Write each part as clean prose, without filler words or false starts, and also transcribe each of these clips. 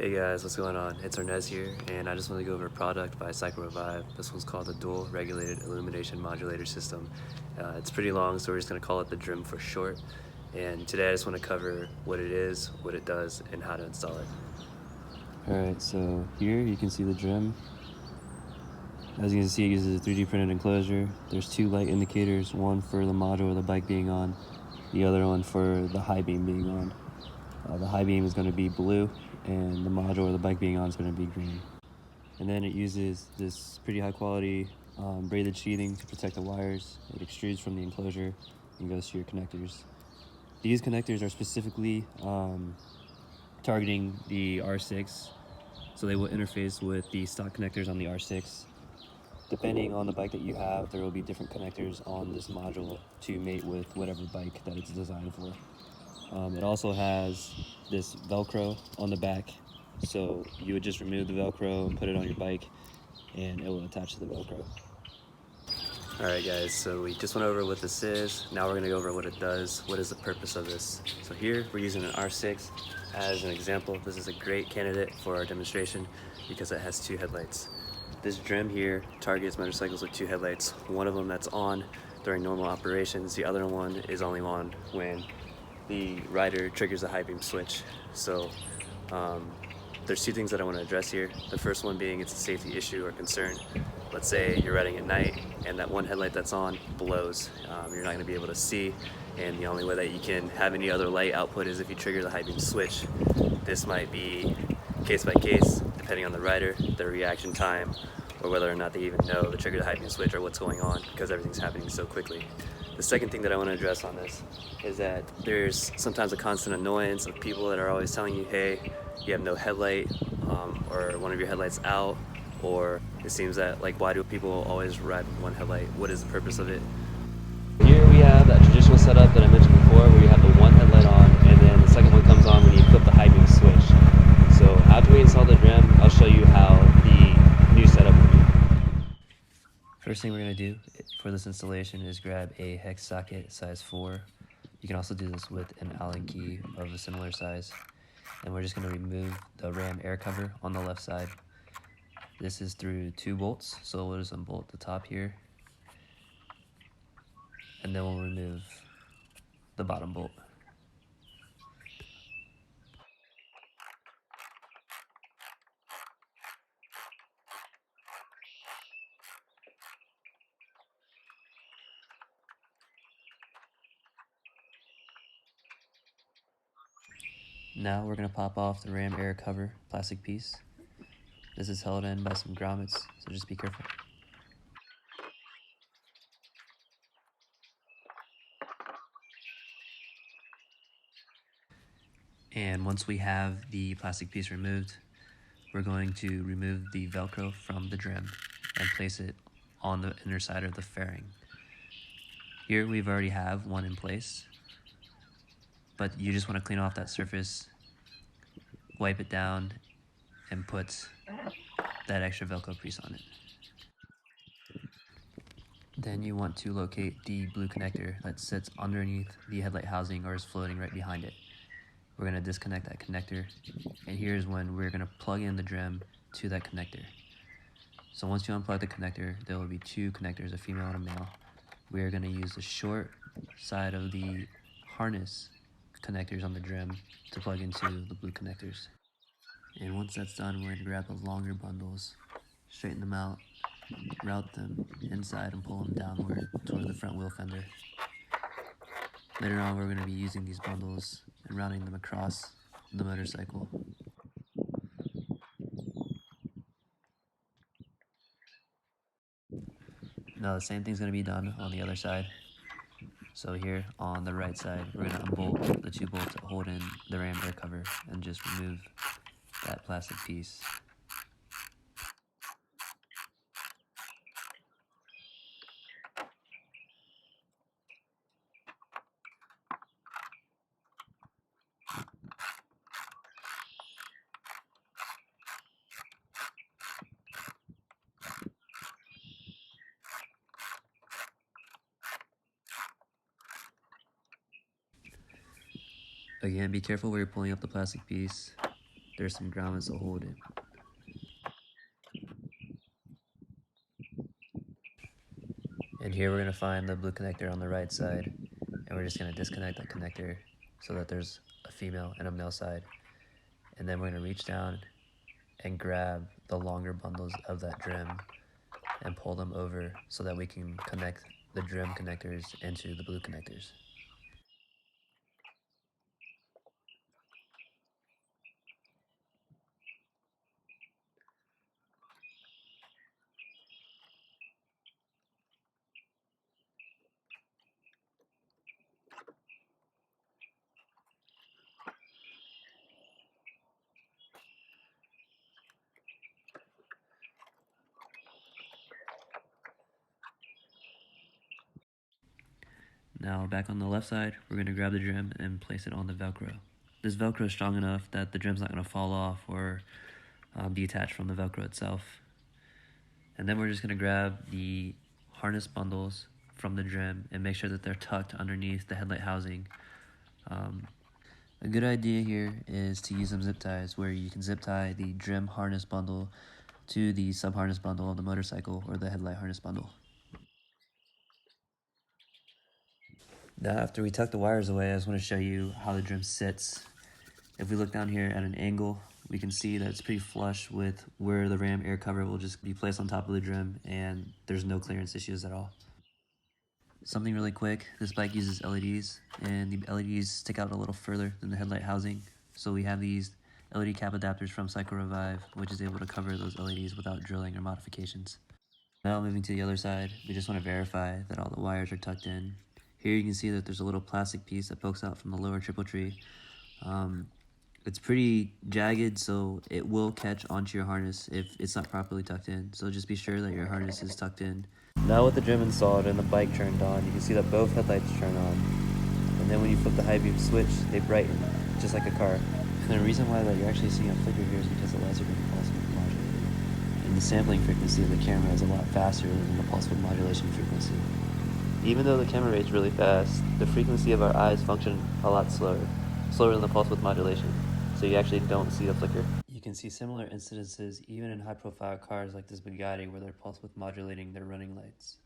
Hey guys, what's going on? It's Arnez here, and I just want to go over a product by Revive. This one's called the Dual Regulated Illumination Modulator System. It's pretty long, so we're just going to call it the DRIM for short. And today I just want to cover what it is, what it does, and how to install it. Alright, so here you can see the DRIM. As you can see, it uses a 3D printed enclosure. There's two light indicators, one for the module or the bike being on, the other one for the high beam being on. The high beam is going to be blue, and the module or the bike being on is going to be green. And then it uses this pretty high quality braided sheathing to protect the wires. It extrudes from the enclosure and goes to your connectors. These connectors are specifically targeting the R6, so they will interface with the stock connectors on the R6. Depending on the bike that you have, there will be different connectors on this module to mate with whatever bike that it's designed for. It also has this Velcro on the back, so you would just remove the Velcro and put it on your bike, and it will attach to the Velcro. Alright guys, so we just went over what this is. Now we're going to go over what it does. What is the purpose of this? So here we're using an R6 as an example. This is a great candidate for our demonstration because it has two headlights. This DRIM here targets motorcycles with two headlights. One of them that's on during normal operations. The other one is only on when the rider triggers the high beam switch. So there's two things that I want to address here. The first one being it's a safety issue or concern. Let's say you're riding at night and that one headlight that's on blows. You're not going to be able to see, and the only way that you can have any other light output is if you trigger the high beam switch. This might be case by case, depending on the rider, their reaction time, or whether or not they even know to trigger the high beam switch or what's going on, because everything's happening so quickly. The second thing that I want to address on this is that there's sometimes a constant annoyance of people that are always telling you, hey, you have no headlight, or one of your headlights out, or it seems that, like, why do people always ride with one headlight? What is the purpose of it? Here we have that traditional setup that I mentioned before, where you have the one headlight on, and then the second one comes on when you flip the high beam switch. So after we install the DRIM, I'll show you how the new setup will be. First thing we're going to do for this installation is grab a hex socket size 4. You can also do this with an Allen key of a similar size. And we're just going to remove the RAM air cover on the left side. This is through 2 bolts, so we'll just unbolt the top here. And then we'll remove the bottom bolt. Now we're going to pop off the RAM air cover plastic piece. This is held in by some grommets, so just be careful. And once we have the plastic piece removed, we're going to remove the Velcro from the DRIM and place it on the inner side of the fairing. Here we've already have one in place, but you just want to clean off that surface, wipe it down, and put that extra Velcro piece on it. Then you want to locate the blue connector that sits underneath the headlight housing or is floating right behind it. We're going to disconnect that connector, and here's when we're going to plug in the DRIM to that connector. So once you unplug the connector, there will be 2 connectors, a female and a male. We are going to use the short side of the harness connectors on the DRIM to plug into the blue connectors. And once that's done, we're going to grab the longer bundles, straighten them out, route them inside and pull them downward toward the front wheel fender. Later on, we're going to be using these bundles and routing them across the motorcycle. Now the same thing's going to be done on the other side. So here on the right side, we're going to unbolt the 2 bolts that hold in the RAM air cover and just remove that plastic piece. Again, be careful where you're pulling up the plastic piece. there's some grommets to hold it. And here we're going to find the blue connector on the right side, and we're just going to disconnect that connector so that there's a female and a male side. And then we're going to reach down and grab the longer bundles of that DRIM and pull them over so that we can connect the DRIM connectors into the blue connectors. Now back on the left side, we're going to grab the DRIM and place it on the Velcro. This Velcro is strong enough that the DRIM's not going to fall off or detach from the Velcro itself. And then we're just going to grab the harness bundles from the DRIM and make sure that they're tucked underneath the headlight housing. A good idea here is to use some zip ties where you can zip tie the DRIM harness bundle to the sub-harness bundle of the motorcycle or the headlight harness bundle. Now after we tuck the wires away, I just want to show you how the DRIM sits. If we look down here at an angle, we can see that it's pretty flush with where the ram air cover will just be placed on top of the DRIM, and there's no clearance issues at all. Something really quick, this bike uses LEDs, and the LEDs stick out a little further than the headlight housing. So we have these LED cap adapters from Cycle Revive, which is able to cover those LEDs without drilling or modifications. Now moving to the other side, we just want to verify that all the wires are tucked in. Here you can see that there's a little plastic piece that pokes out from the lower triple tree. It's pretty jagged, so it will catch onto your harness if it's not properly tucked in. So just be sure that your harness is tucked in. Now with the DRIM installed and the bike turned on, you can see that both headlights turn on. And then when you flip the high beam switch, they brighten, just like a car. And the reason why that you're actually seeing a flicker here is because the lights are being pulse width modulated. And the sampling frequency of the camera is a lot faster than the pulse width modulation frequency. Even though the camera rate's really fast, the frequency of our eyes function a lot slower than the pulse width modulation. So you actually don't see the flicker. You can see similar incidences even in high-profile cars like this Bugatti where they're pulse width modulating their running lights.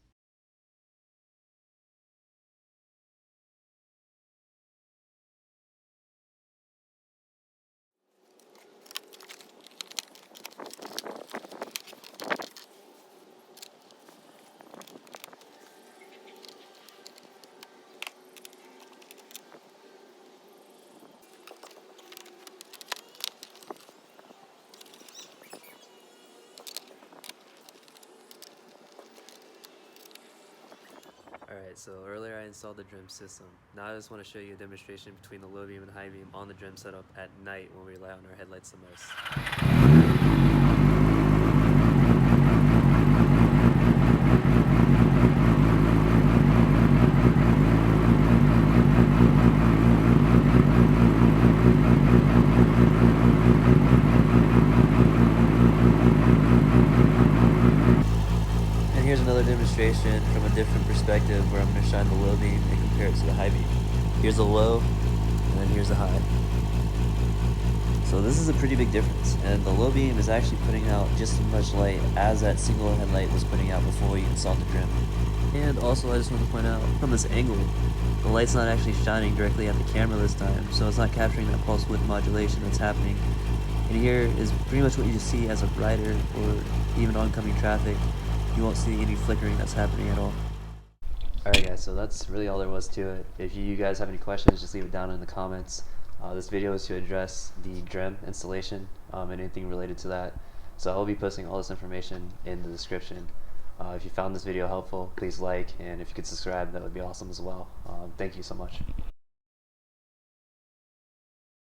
Alright, so earlier I installed the DRIM system. Now I just want to show you a demonstration between the low beam and high beam on the DRIM setup at night when we rely on our headlights the most. Here's another demonstration from a different perspective where I'm going to shine the low beam and compare it to the high beam. Here's the low, and then here's the high. So this is a pretty big difference, and the low beam is actually putting out just as much light as that single headlight was putting out before we installed the DRIM. And also I just want to point out, from this angle, the light's not actually shining directly at the camera this time, so it's not capturing that pulse width modulation that's happening. And here is pretty much what you just see as a rider or even oncoming traffic. You won't see any flickering that's happening at all. Alright guys, so that's really all there was to it. If you guys have any questions, just leave it down in the comments. This video is to address the DRIM installation and anything related to that. So I'll be posting all this information in the description. If you found this video helpful, please like, and if you could subscribe, that would be awesome as well. Thank you so much.